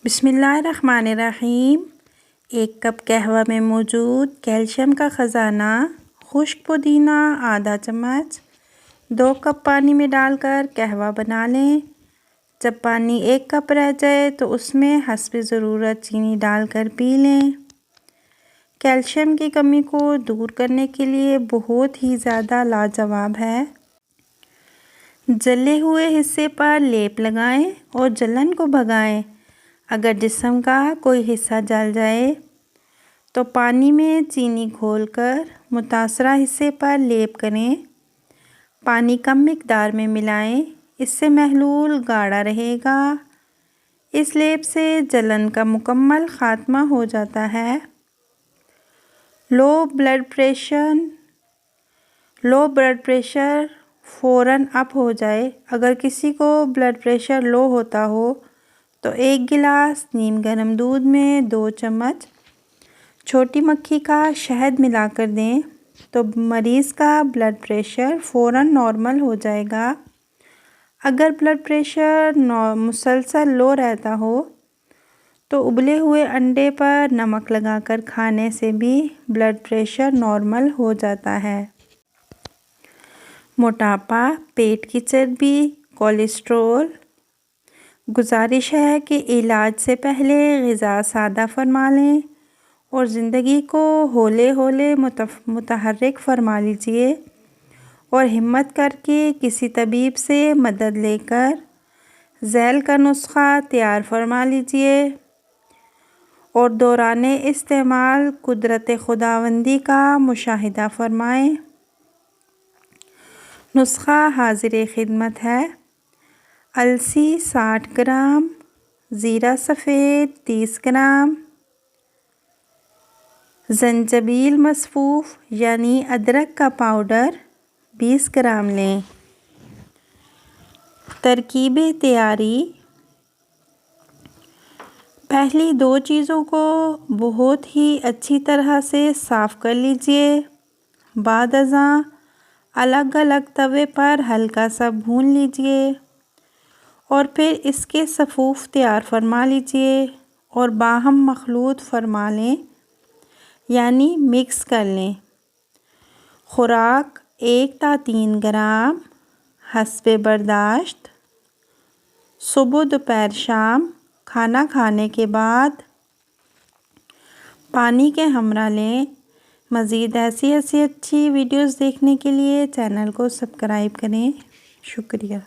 बिस्मिल्लाहिर्रहमानिर्रहीम। एक कप कहवा में मौजूद कैल्शियम का ख़ज़ाना, खुश्क पुदीना आधा चम्मच, 2 कप पानी में डालकर कहवा बना लें। जब पानी 1 कप रह जाए तो उसमें हस्बे ज़रूरत चीनी डालकर पी लें। कैल्शियम की कमी को दूर करने के लिए बहुत ही ज़्यादा लाजवाब है। जले हुए हिस्से पर लेप लगाएं और जलन को भगाएं। अगर जिस्म का कोई हिस्सा जल जाए तो पानी में चीनी घोलकर मुतासरा हिस्से पर लेप करें। पानी कम मिकदार में मिलाएं, इससे महलूल गाढ़ा रहेगा। इस लेप से जलन का मुकम्मल ख़ात्मा हो जाता है। लो ब्लड प्रेशर फ़ौरन अप हो जाए। अगर किसी को ब्लड प्रेशर लो होता हो तो 1 गिलास नीम गर्म दूध में 2 चम्मच छोटी मक्खी का शहद मिलाकर दें तो मरीज़ का ब्लड प्रेशर फ़ौरन नॉर्मल हो जाएगा। अगर ब्लड प्रेशर मुसलसल लो रहता हो तो उबले हुए अंडे पर नमक लगाकर खाने से भी ब्लड प्रेशर नॉर्मल हो जाता है। मोटापा, पेट की चर्बी, कोलेस्ट्रॉल। गुजारिश है कि इलाज से पहले ग़िज़ा सादा फरमा लें और ज़िंदगी को हौले हौले मुतहर्रिक फरमा लीजिए और हिम्मत करके किसी तबीब से मदद लेकर ज़ैल का नुस्खा तैयार फरमा लीजिए और दौराने इस्तेमाल कुदरत खुदावंदी का मुशाहिदा फरमाएं। नुस्खा हाज़िर खिदमत है। अलसी 60 ग्राम, ज़ीरा सफ़ेद 30 ग्राम, ज़ंजबील मसफ़ूफ़ यानी अदरक का पाउडर 20 ग्राम लें। तरकीब तैयारी। पहली 2 चीज़ों को बहुत ही अच्छी तरह से साफ़ कर लीजिए। बाद अज़ां अलग अलग तवे पर हल्का सा भून लीजिए और फिर इसके सफ़ूफ़ तैयार फरमा लीजिए और बाहम मखलूत फरमा लें यानी मिक्स कर लें। खुराक 1 ता 3 ग्राम हस्बे बर्दाश्त। सुबह दोपहर शाम खाना खाने के बाद पानी के हमरा लें। मज़ीद ऐसी अच्छी वीडियोज़ देखने के लिए चैनल को सब्सक्राइब करें। शुक्रिया।